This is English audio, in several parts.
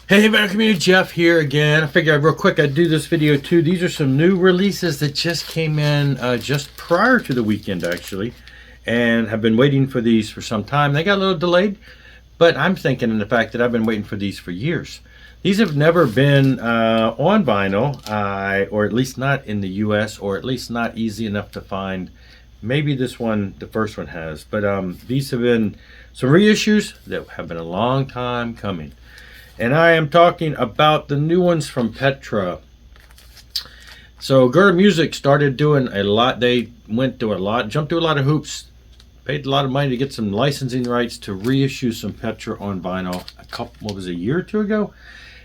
Hey, Better Community, Jeff here again. I figured real quick I'd do this video too. These are some new releases that just came in just prior to the weekend actually, and have been waiting for these for some time. They got a little delayed, but I'm thinking in the fact that I've been waiting for these for years. These have never been on vinyl, or at least not in the US, or at least not easy enough to find. Maybe this one, the first one has, but these have been some reissues that have been a long time coming. And I am talking about the new ones from Petra. So Gerda Music started doing a lot. They went through a lot, jumped through a lot of hoops, paid a lot of money to get some licensing rights to reissue some Petra on vinyl a year or two ago.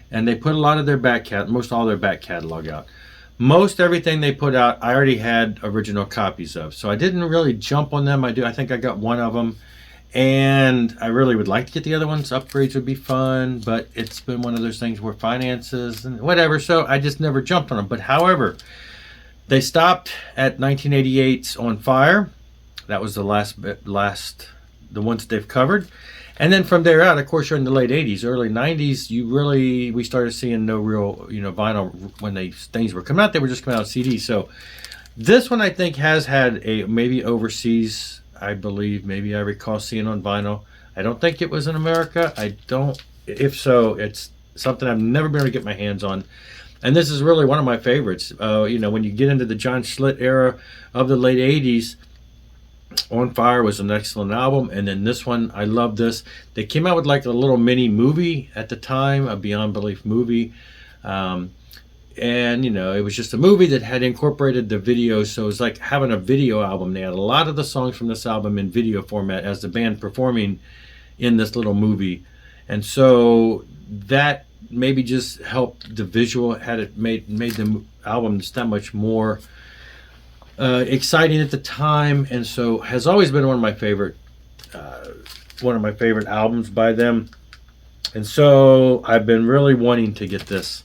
And they put a lot of their most all their back catalog out. Most everything they put out, I already had original copies of. So I didn't really jump on them. I think I got one of them. And I really would like to get the other ones. Upgrades would be fun, but it's been one of those things where finances and whatever, so I just never jumped on them. But however, they stopped at 1988's On Fire. That was the the ones they've covered. And then from there out, of course, you're in the late 80s, early 90s, we started seeing no real, vinyl when things were coming out. They were just coming out CDs. So this one I think has had a maybe overseas, I believe, maybe I recall seeing on vinyl. I don't think it was in America. If so, it's something I've never been able to get my hands on. And this is really one of my favorites. When you get into the John Schlitt era of the late 80s, On Fire was an excellent album. And then this one, I love this. They came out with like a little mini movie at the time, a Beyond Belief movie. And it was just a movie that had incorporated the video, so it was like having a video album. They had a lot of the songs from this album in video format as the band performing in this little movie. And so that maybe just helped the visual, had it made the album just that much more exciting at the time. And so has always been one of my favorite albums by them. And so I've been really wanting to get this.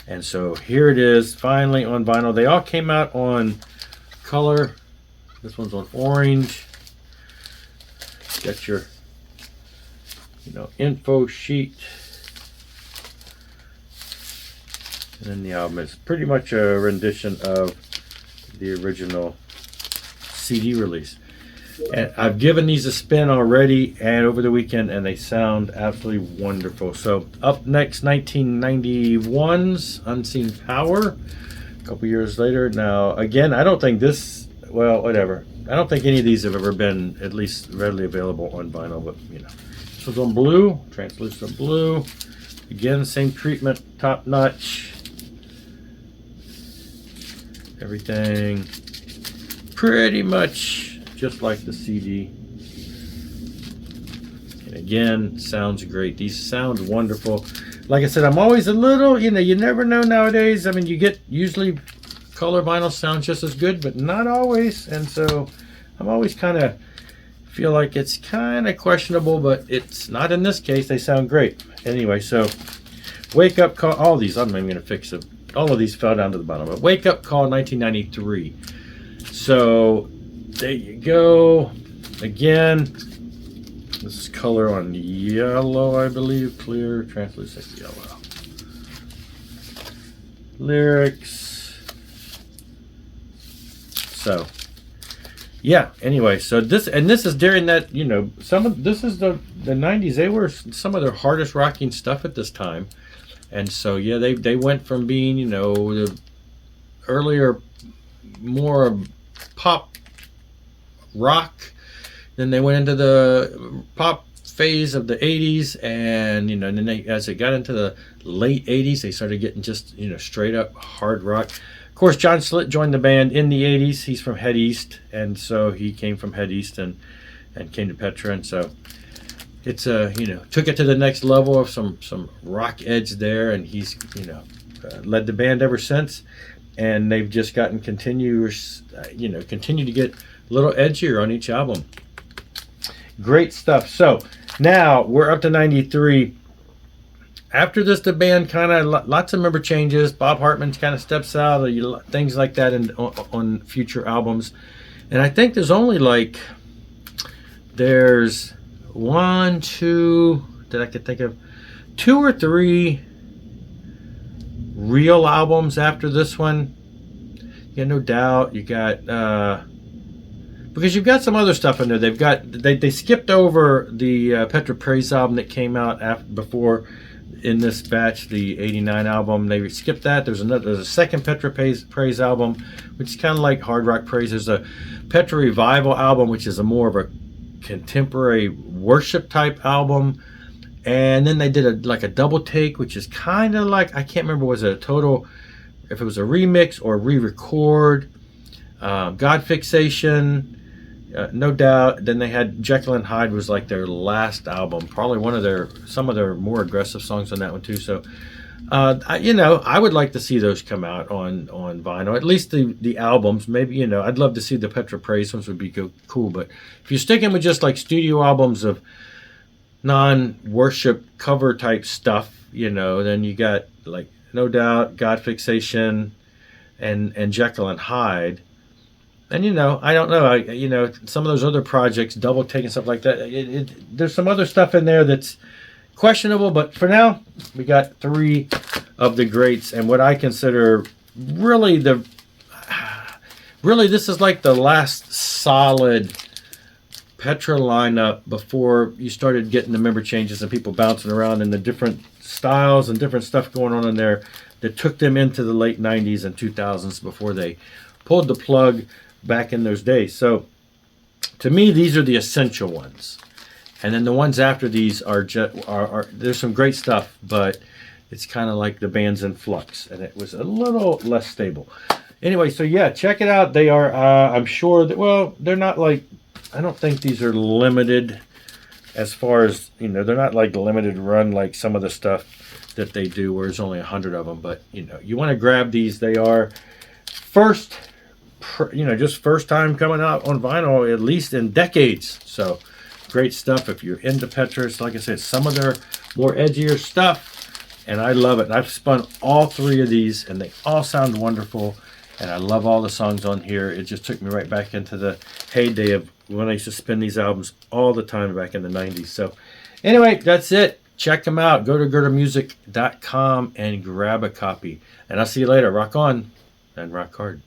And so here it is, finally on vinyl. They all came out on color. This one's on orange. Got your, info sheet. And then the album is pretty much a rendition of the original CD release. And I've given these a spin already and over the weekend, and they sound absolutely wonderful. So up next, 1991's Unseen Power, a couple years later. Now, again, I don't think this, well, whatever. I don't think any of these have ever been at least readily available on vinyl, but, This one's on blue, translucent blue. Again, same treatment, top notch. Everything pretty much just like the CD. And again, sounds great. These sound wonderful. Like I said, I'm always a little, you never know nowadays. I mean, you get usually color vinyl sounds just as good, but not always. And so I'm always kind of feel like it's kind of questionable, but it's not in this case. They sound great. Anyway, so Wake Up Call, all these, I'm not even going to fix them. All of these fell down to the bottom. But Wake Up Call 1993. So there you go. Again, this is color on yellow, I believe. Clear, translucent yellow. Lyrics. So, yeah. Anyway, so this is during that. This is the 90s. They were some of their hardest rocking stuff at this time, and so yeah, they went from being the earlier more pop rock, then they went into the pop phase of the 80s, and then as it got into the late 80s, they started getting just straight up hard rock. Of course, John Schlitt joined the band in the 80s. He's from Head East, and so he came from Head East and came to Petra, and so it's took it to the next level of some rock edge there, and he's led the band ever since. And they've just gotten continue to get a little edgier on each album. Great stuff. So now we're up to 93. After this, the band kind of, lots of member changes. Bob Hartman kind of steps out, or things like that on future albums. And I think there's only there's one, two, that I could think of, two or three real albums after this one. Yeah, No Doubt. You got because you've got some other stuff in there. They skipped over the Petra Praise album that came out before in this batch, the '89 album. They skipped that. There's a second Petra Praise album, which is kind of like hard rock praise. There's a Petra Revival album, which is a more of a contemporary worship type album. And then they did like a double take, which is kind of like, I can't remember, was it a total, if it was a remix or re-record. God Fixation, No Doubt. Then they had Jekyll and Hyde was like their last album, probably some of their more aggressive songs on that one too. So I would like to see those come out on vinyl, at least the albums. Maybe, I'd love to see the Petra Praise ones, would be cool. But if you're sticking with just like studio albums of non-worship cover type stuff, then you got like No Doubt, God Fixation, and Jekyll and Hyde. And I don't know, some of those other projects, Double Take and stuff like that, there's some other stuff in there that's questionable, but for now we got 3 of the greats, and what I consider really this is like the last solid Petra lineup before you started getting the member changes and people bouncing around in the different styles and different stuff going on in there that took them into the late 90s and 2000s before they pulled the plug back in those days. So to me, these are the essential ones. And then the ones after these are there's some great stuff, but it's kind of like the band's in flux, and it was a little less stable. Anyway, so yeah, check it out. They are, I'm sure that, well, they're not like, I don't think these are limited as far as, they're not like limited run like some of the stuff that they do where there's only 100 of them. But, you want to grab these. They are just first time coming out on vinyl, at least in decades. So great stuff if you're into Petras. Like I said, some of their more edgier stuff, and I love it. And I've spun all 3 of these, and they all sound wonderful. And I love all the songs on here. It just took me right back into the heyday of when I used to spin these albums all the time back in the 90s. So anyway, that's it. Check them out. Go to gerdamusic.com and grab a copy. And I'll see you later. Rock on and rock hard.